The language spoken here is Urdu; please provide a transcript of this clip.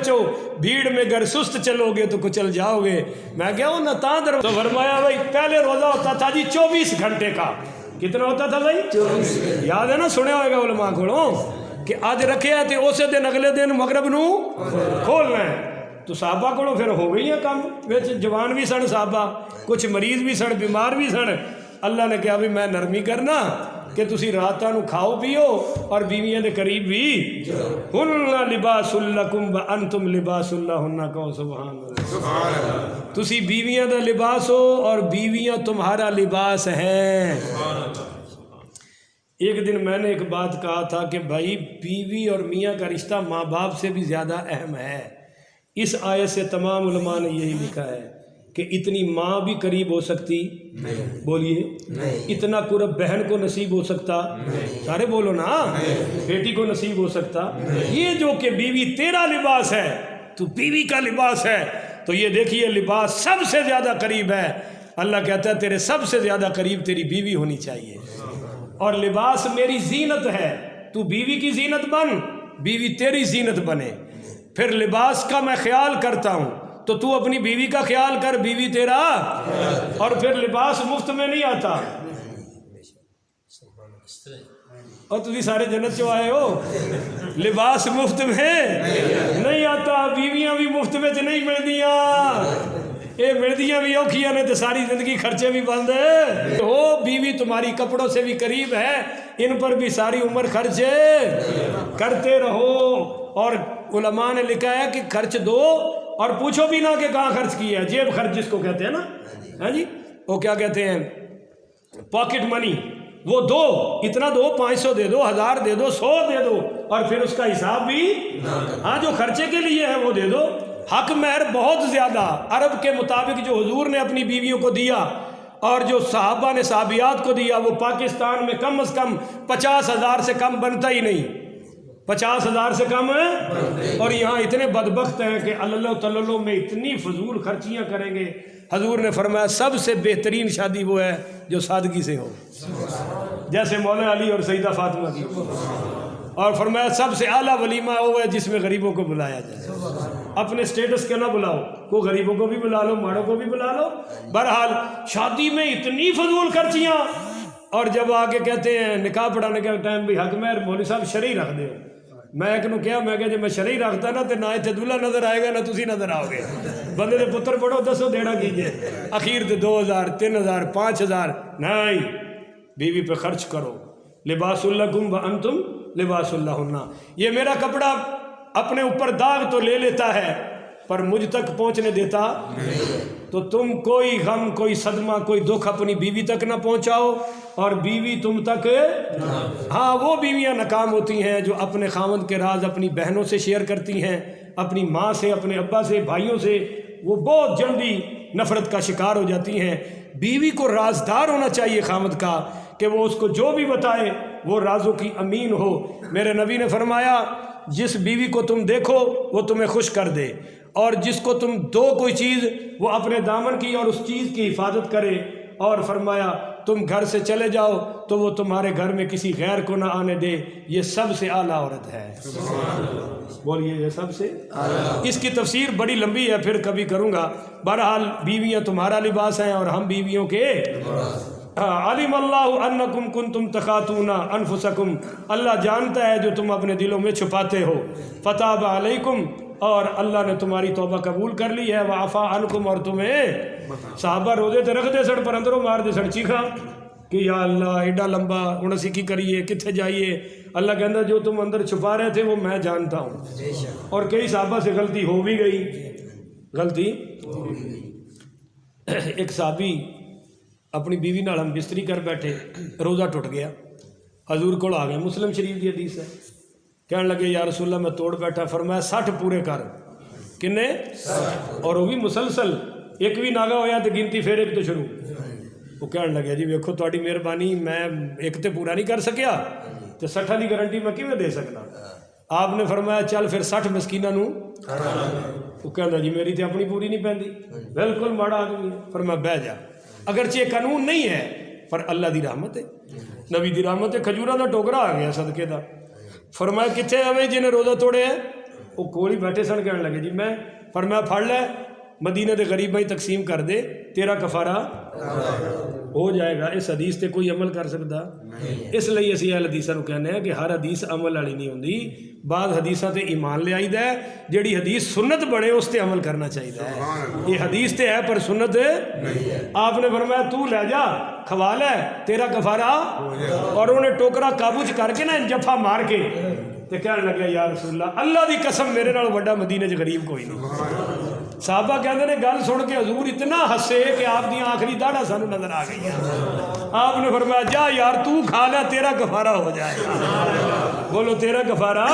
بچو، بھیڑ میں گر سست چلو گے تو کچل جاؤ گے۔ میں کیا ہوں نہ تاندر تو فرمایا بھائی پہلے روزہ ہوتا تھا جی 24 گھنٹے کا، کتنا ہوتا تھا بھائی 24، یاد ہے نا، سنے ہوئے گا علماء کو کہ آج رکھے تھے اسی دن اگلے دن مغرب نو کھولنا ہے۔ تو صحابہ کو پھر ہو گئی ہے کام، جوان بھی سن صحابہ، کچھ مریض بھی سن، بیمار بھی سن۔ اللہ نے کہا بھی میں نرمی کرنا کہ تسی راتاں نو کھاؤ پیو اور بیویاں دے قریب بھی ہن لباس لکم وانتم لباس لہن، کہو سبحان اللہ۔ تسی بیویاں دا لباس ہو اور بیویاں تمہارا لباس ہیں۔ ایک دن میں نے ایک بات کہا تھا کہ بھائی بیوی اور میاں کا رشتہ ماں باپ سے بھی زیادہ اہم ہے۔ اس آیت سے تمام علماء نے یہی لکھا ہے کہ اتنی ماں بھی قریب ہو سکتی، بولیے، اتنا قرب بہن کو نصیب ہو سکتا، سارے بولو نا، بیٹی کو نصیب ہو سکتا۔ یہ جو کہ بیوی تیرا لباس ہے، تو بیوی کا لباس ہے، تو یہ دیکھیے لباس سب سے زیادہ قریب ہے۔ اللہ کہتا ہے تیرے سب سے زیادہ قریب تیری بیوی ہونی چاہیے، اور لباس میری زینت ہے، تو بیوی کی زینت بن، بیوی تیری زینت بنے۔ پھر لباس کا میں خیال کرتا ہوں تو تو اپنی بیوی کا خیال کر، بیوی تیرا، اور پھر لباس مفت میں نہیں آتا۔ اور تسی سارے جنت چو آئے ہو، لباس مفت میں نہیں آتا، بیویاں بھی مفت میں نہیں ملدیاں، یہ ملدیاں بھی اوکھیاں نے تو ساری زندگی خرچے بھی بند ہو۔ بیوی تمہاری کپڑوں سے بھی قریب ہے، ان پر بھی ساری عمر خرچے کرتے رہو۔ اور علماء نے لکھا ہے کہ خرچ دو اور پوچھو بھی نہ کہ کہاں خرچ کیا ہے، جیب خرچ جس کو کہتے ہیں نا، ہاں جی، وہ کیا کہتے ہیں، پاکٹ منی، وہ دو، اتنا دو، 500 دے دو، 1000 دے دو، 100 دے دو، اور پھر اس کا حساب بھی، ہاں جو خرچے کے لیے ہے وہ دے دو۔ حق مہر بہت زیادہ عرب کے مطابق جو حضور نے اپنی بیویوں کو دیا اور جو صحابہ نے صحابیات کو دیا، وہ پاکستان میں کم از کم 50,000 سے کم بنتا ہی نہیں، 50,000 سے کم ہے۔ اور یہاں اتنے بدبخت ہیں کہ اللہ تعالیٰ میں اتنی فضول خرچیاں کریں گے۔ حضور نے فرمایا سب سے بہترین شادی وہ ہے جو سادگی سے ہو، جیسے مولا علی اور سیدہ فاطمہ کی، اور فرمایا سب سے اعلیٰ ولیمہ وہ ہے جس میں غریبوں کو بلایا جائے۔ اپنے سٹیٹس کے نہ بلاؤ، کو غریبوں کو بھی بلا لو، ماڑوں کو بھی بلا لو۔ بہرحال شادی میں اتنی فضول خرچیاں، اور جب آگے کہتے ہیں نکاح پڑھانے کے ٹائم بھی حق مہر مولوی صاحب شرعی رکھ دے، میں ایک نو کیا، میں کہ جب میں شرعی رکھتا نا تو نہ اتنے دلہا نظر آئے گا نہ تسی نظر آؤ گے، بندے دے پتر پڑھو دسو دیڑا کیجئے، اخیر تے 2000 3000 5000 نہیں، بیوی پہ خرچ کرو۔ لباس لکم وانتم لباس لہن، یہ میرا کپڑا اپنے اوپر داغ تو لے لیتا ہے پر مجھ تک پہنچنے دیتا نہیں، تو تم کوئی غم، کوئی صدمہ، کوئی دکھ اپنی بیوی تک نہ پہنچاؤ، اور بیوی تم تک، ہاں وہ بیویاں ناکام ہوتی ہیں جو اپنے خاوند کے راز اپنی بہنوں سے شیئر کرتی ہیں، اپنی ماں سے، اپنے ابا سے، بھائیوں سے، وہ بہت جلدی نفرت کا شکار ہو جاتی ہیں۔ بیوی کو رازدار ہونا چاہیے خاوند کا، کہ وہ اس کو جو بھی بتائے وہ رازوں کی امین ہو۔ میرے نبی نے فرمایا جس بیوی کو تم دیکھو وہ تمہیں خوش کر دے، اور جس کو تم دو کوئی چیز وہ اپنے دامن کی اور اس چیز کی حفاظت کرے، اور فرمایا تم گھر سے چلے جاؤ تو وہ تمہارے گھر میں کسی غیر کو نہ آنے دے، یہ سب سے اعلیٰ عورت ہے۔ بولیے یہ سب سے اعلیٰ۔ اس کی تفسیر بڑی لمبی ہے، پھر کبھی کروں گا۔ بہرحال بیویاں تمہارا لباس ہیں اور ہم بیویوں کے علم اللہ انکم کنتم تخاتون انفسکم، اللہ جانتا ہے جو تم اپنے دلوں میں چھپاتے ہو۔ فتاب علیکم، اور اللہ نے تمہاری توبہ قبول کر لی ہے۔ وعفا عنکم، اور تمہیں صحابہ روزے تے رکھ دے سن پر اندروں مار دے سن چیخا کہ یا اللہ ایڈا لمبا ہن اسی کی کریے، کتھے جائیے۔ اللہ کہندا جو تم اندر چھپا رہے تھے وہ میں جانتا ہوں۔ اور کئی صحابہ سے غلطی ہو بھی گئی، غلطی ایک صحابی اپنی بیوی نال ہم بستری کر بیٹھے، روزہ ٹوٹ گیا، حضور کو آ گئے، مسلم شریف کی حدیث ہے، کہنے لگے یا رسول اللہ میں توڑ بیٹھا، فرمایا 60 پورے کر، کنے، اور وہ بھی مسلسل، ایک بھی ناگا ہویا تو گنتی پھر ایک تو شروع۔ وہ کہنے لگے جی ویکھو تہاڈی مہربانی، میں ایک تے پورا نہیں کر سکیا تو 60 کی گارنٹی میں کیویں دے سکنا۔ آپ نے فرمایا چل پھر 60 مسکیناں نو، وہ کہندا جی میری تے اپنی پوری نہیں پیندی، بالکل ماڑا آدمی ہے۔ فرمایا بیٹھ جا، اگرچہ یہ قانون نہیں ہے پر اللہ دی رحمت ہے، نبی دی رحمت ہے۔ کھجوراں دا ٹوکرا آ گیا صدقے دا، فرمایا کتنے آوے جنہیں روزہ توڑے ہے، وہ کول ہی بیٹھے سن کہنے لگے جی میں فرمایا پھڑ لے مدینے دے غریباں ہی تقسیم کر دے تیرا کفارہ ہو جائے گا. اس حدیث تے کوئی عمل کر سکتا اس لیے اسی اہل حدیثاں نوں کہنے ہیں کہ ہر حدیث عمل والی نہیں ہوندی. بعض حدیثاں تے ایمان لے آئیدا ہے جیڑی حدیث سنت بنے اس تے عمل کرنا چاہیے ہے. یہ حدیث تے ہے پر سنت آپ نے فرمایا تو لے جا کھوا لے تیرا کفارہ اور انہوں نے ٹوکرا قابو چ کر کے نا جفا مار کے تے کہنے لگا یا رسول اللہ اللہ دی قسم میرے نال وڈا مدینے چ غریب کوئی نہیں. صحابہ کہتے ہیں گل سن کے حضور اتنا ہسے کہ آپ دی آخری داڑھا سانو نظر آ گئی. آپ نے فرمایا جا یار تو کھا لے تیرا کفارہ ہو جائے گا. بولو تیرا کفارہ.